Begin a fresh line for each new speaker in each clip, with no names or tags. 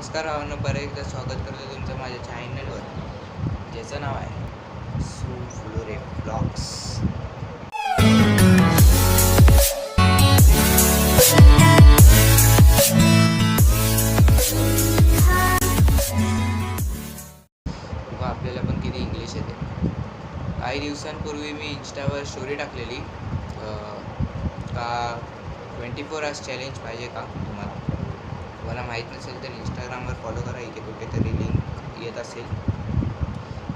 नमस्कार भावांनो, परत एकदा स्वागत करतो तुमचं माझ्या चॅनलवर, ज्याचं नाव आहे सुफ्लोरे ब्लॉग्स. आपल्याला पण किती इंग्लिश येते. काही दिवसांपूर्वी मी इंस्टावर स्टोरी टाकलेली का 24 आवर्स चॅलेंज पाहिजे का तुम्हाला माहीत नसेल तर इंस्टाग्रामवर फॉलो करा. इथे कुठेतरी लिंक येत असेल.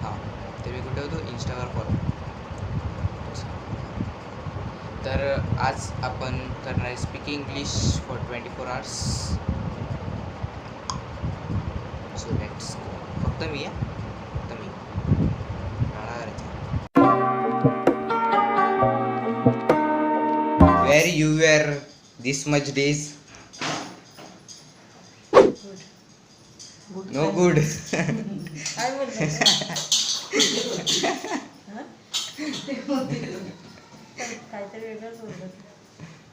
हां, तर मी कुठे होतो इंस्टावर फॉलो. तर आज आपण करणार आहे speaking English for 24 hours. So let's फक्त मी Where you were this much days?
Good.
No good.
I will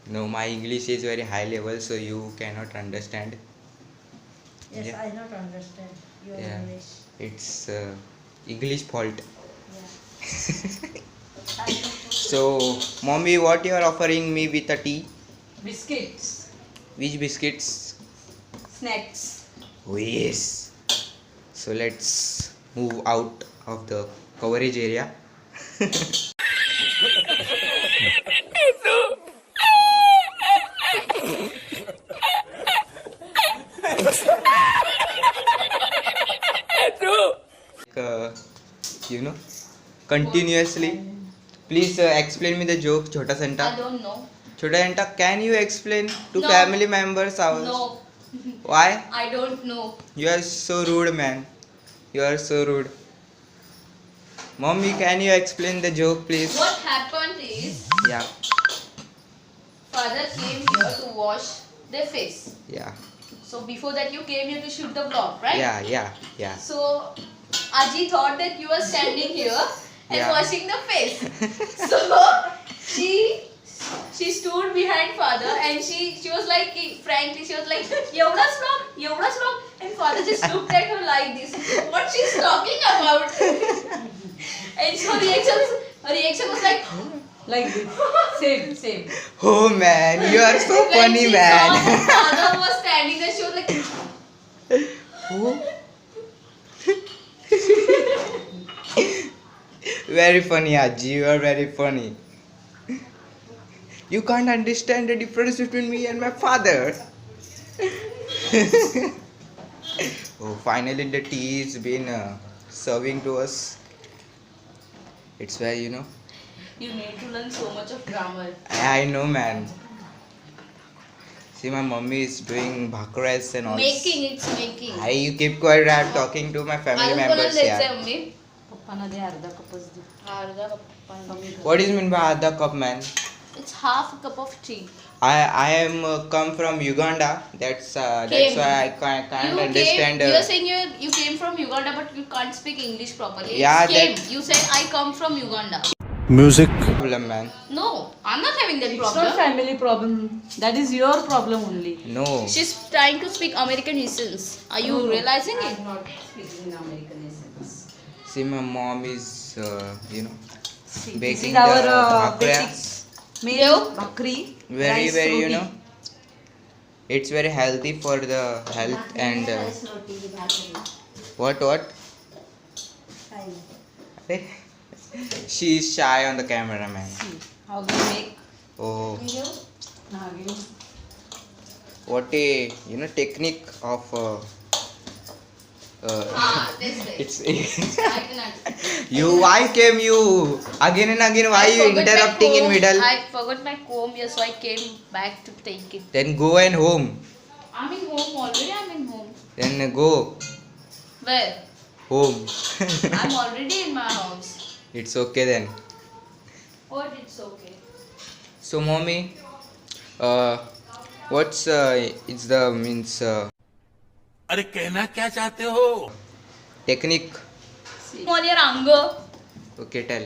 No, my English is very high level, so you cannot understand.
Yes,
Yeah.
I not understand your
Yeah.
English.
It's English fault.
Yeah.
So, mommy, what you are offering me with a tea?
Biscuits,
Which biscuits?
snacks.
Oh yes. So let's move out of the coverage area. You know, continuously. Please explain me the joke, Chota Santa.
I don't know.
Chota Santa, can you explain to
No.
family members ours?
No,
Why?
I don't know.
You are so rude, man. You are so rude. Mommy, can you explain the joke, please?
What happened is,
Yeah,
father came here to wash their face.
yeah,
So before that you came here to shoot the vlog, right?
yeah.
So Aji thought that you were standing here and
Yeah.
washing the face. So she stood behind father and she was like, frankly, she was like, "Yevdas vlog," and father just looked at her like this. What she's talking about? And so her reaction was like,
Like this. Same.
Oh man, you are so
when
funny,
she
man.
saw father was standing there, she was like,
Oh. Very funny, Aji. You are very funny. You can't understand the difference between me and my father. Oh, finally the tea is been serving to us. It's where
you need to learn so much of grammar.
I know, man. See, my mommy is doing bhakras and all.
Making.
You keep quiet. I'm talking to my family members.
द्यायचंय
Yeah.
Mummy
पप्पांना दे अर्धा कपच दे.
अर्धा cup.
What is mean by adha cup, man?
It's half a cup of tea.
I am come from Uganda. That's why I can't understand.
You are saying you came from Uganda, but you can't speak English properly.
Yeah,
Came. You said I come from Uganda.
Music.
Problem, man.
No, I'm not having that
It's not
problem.
family problem. That is your problem only.
No.
She's trying to speak American essence. Are you realizing it?
I'm not speaking in American essence.
See, my mom is
See, this
baking
is our
the bhakra.
basics. Meal,
Yo.
bhakri,
Very
rice,
very
roti.
it's very healthy for the health and what she is shy on the camera, man.
See how we make.
Oh,
Now you.
what a technique of
This way.
it's
I cannot.
why came you again and again? Why
I
you
forgot my
interrupting in
comb.
middle?
I forgot my comb here, so I came back to take it.
Then go and home.
I'm in home already. I'm in home.
Then go
Where?
home.
I'm already in my house.
It's okay then.
What? It's okay.
So mommy, what's it's the means
अरे कहना क्या चाहते हो?
technique?
On your अंग.
Okay, tell.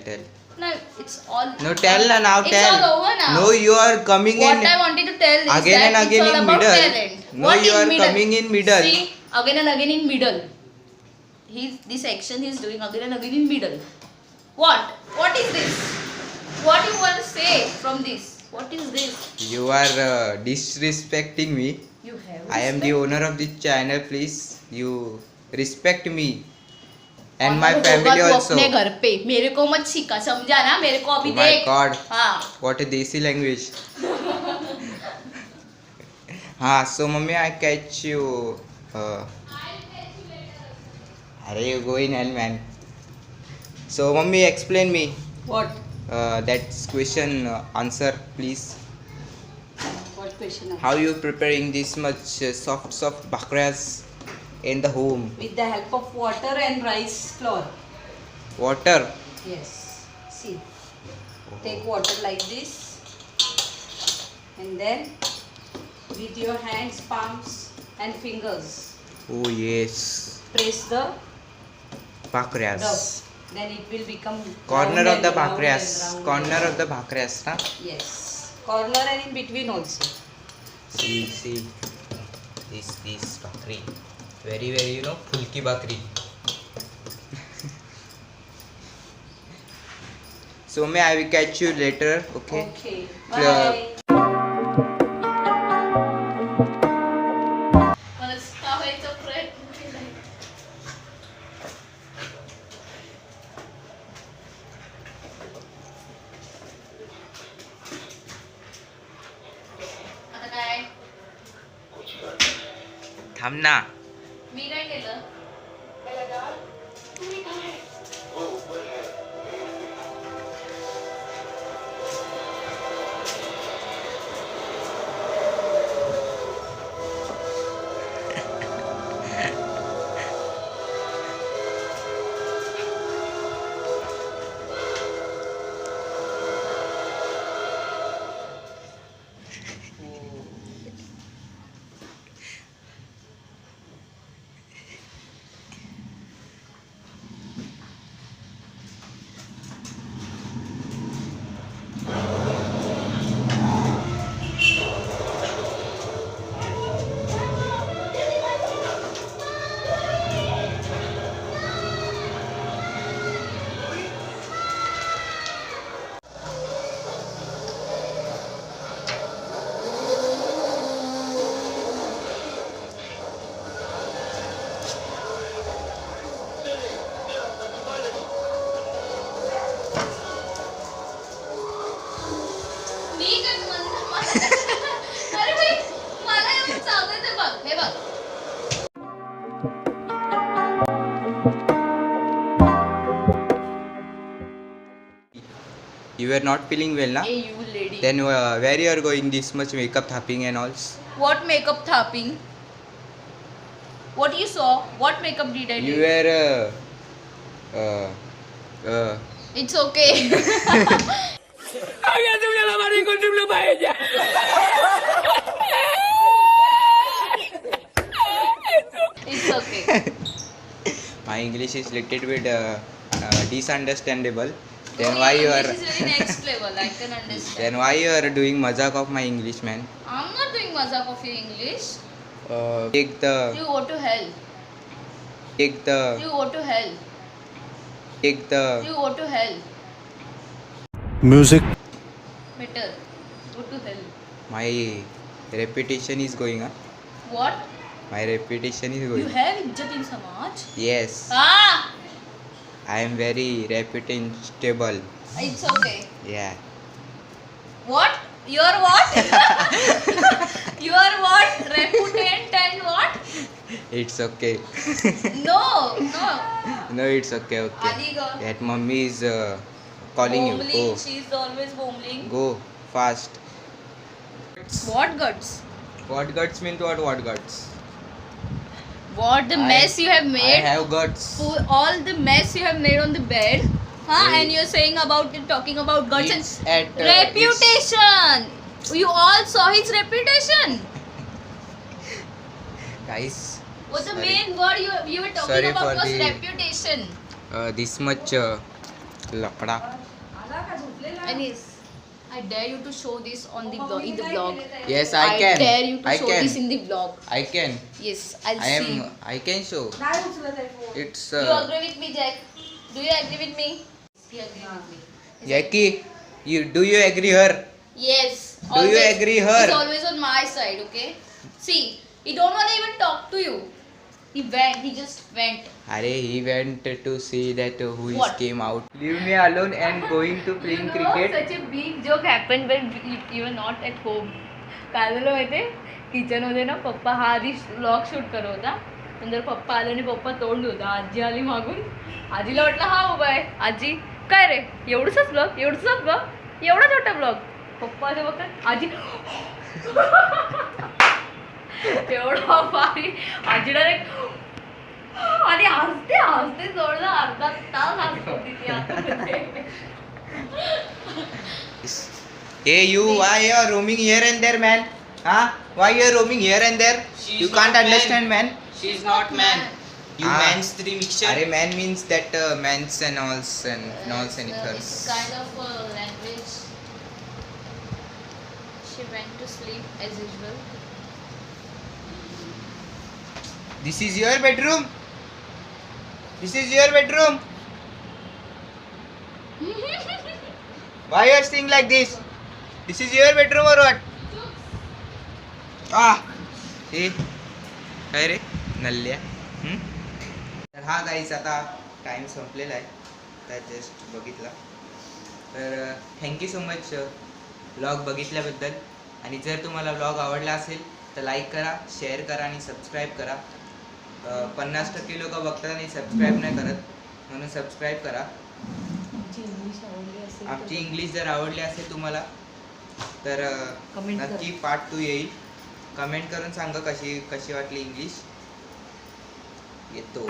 No, it's all.
No, tell na now.
It's
Tell.
all over now.
No, you are coming
What
in
I wanted to tell is
again
that
and again
it's all
in
about
middle.
talent.
No,
What
you
is
are
middle?
coming in middle.
See, again and again in middle. This action he's doing again and again in middle. What? What is this? What you want to say from this? What is this?
You are disrespecting me.
You have.
I am the owner of this channel. Please, you respect me and my
और
family
होगा तू
also.
अपने घर पे मेरे को मत सिखा समझा ना मेरे को अभी
Oh my
देख
God.
हाँ
What a desi language. So mummy, I catch you. Are you going hell, man? So mummy, explain me
What?
that question answer, please.
What question?
How you preparing this much soft bhakras in the home?
With the help of water and rice flour.
Water.
Yes. See. Take water like this. And then with your hands, palms and fingers,
Oh yes.
press the
Bhakras.
dough. Then it will become
Corner
round
of the
and round
bhakras.
and round.
Corner of the bhakras, na?
Yes. Corner and in between also.
See. This bhakri. Very, fulki bhakri. So may I will catch you later, okay?
Okay.
Yeah.
Bye.
मला सहायचा प्रयत्न केलाय आता काय
थांब ना.
मी काय केलं मी काय अरे भाई मला एवढं चालतंय ते बघ हे बघ
You were not feeling well, na?
Hey you lady
Then where you are going this much makeup tapping and all?
what makeup tapping what you saw what makeup did I
You
do
were
it's okay it's okay
my English is little bit disunderstandable. Then why you
English
are
is very next level I can understand
then why you are doing mazak of my English, man?
I'm not doing mazak of your English
Take the
you go to hell
take the
you go to hell
take the
you go to hell
Music.
better go to hell
my reputation is going, huh?
what
My reputation is
you
going.
have izzat in samaj
Yes,
ah
I am very reputable.
it's okay
Yeah.
what you're what you're what reputant and what
It's okay.
no
No, it's okay. Okay.
Ali girl
That mummy is calling you.
Bombling,
Go.
she's always bombling.
Go fast.
What guts?
What guts mean what? What guts?
What the
I-
mess you have
I
made?
have guts.
All the mess you have made on the bed, huh?
Hey.
And you're saying about talking about guts
It's
and
at
reputation. You all saw his reputation.
Guys.
What the
sorry.
main word you were talking
Sorry
about
for
was
the-
reputation.
This much lapda.
And yes, I dare you to show this on the vlog, in the vlog.
Yes, I can.
dare you to
I
show
can.
this in the vlog.
I can.
Yes, I'll see.
I can show.
नाही उचलत आहे phone.
It's
You agree with me, Jack? Do you agree with me? He agree with me.
Jackie, do you agree her?
Yes.
Do you agree her?
He's always on my side, okay? See, he don't want to even talk to you. He went. He just went.
Are he went to see that who is
What?
came out. Leave me alone and going to playing cricket.
Such a big joke happened when you were not at home. काय झालं माहिती किचनमध्ये ना पप्पा हा आधी vlog shoot करत होता. नंतर पप्पा आले आणि पप्पा तोंड होता. आजी आली मागून. आजीला वाटलं हा उभा आहे. आजी काय रे एवढंच ब्लॉग एवढा छोटा ब्लॉग. पप्पा ते बघतात आजी एवढा भारी आजी डायरेक्ट आणि हसते जोरदार अर्धा तास हसत होती ती आतमध्ये.
Hey you, why you are roaming here and there, man? Huh? Why you are roaming here and there?
She's
You
not
can't
man.
understand, man.
She's not man. You
Ah.
man's three mixture.
Are man means that mans and alls and alls and
It's
ethers.
kind of a language. She went to sleep as usual.
This is your bedroom. This is your bedroom. Why you are staying like this? This is your bedroom or what? Ah, हे काय रे नल्ल्या. तर हा गाईच आता time संपलेला आहे. त्या just बघितला. तर थँक्यू सो मच व्लॉग बघितल्याबद्दल. आणि जर तुम्हाला व्लॉग आवडला असेल तर लाईक करा, शेअर करा आणि सबस्क्राईब करा. 50% लोक बघतात आणि सबस्क्राईब नाही करत, म्हणून सबस्क्राईब करा. आमची इंग्लिश जर आवडली असेल तुम्हाला तर
Comment करा.
नक्की पार्ट 2 येईल. कमेंट करून सांगा कशी वाटली इंग्लिश. येतो.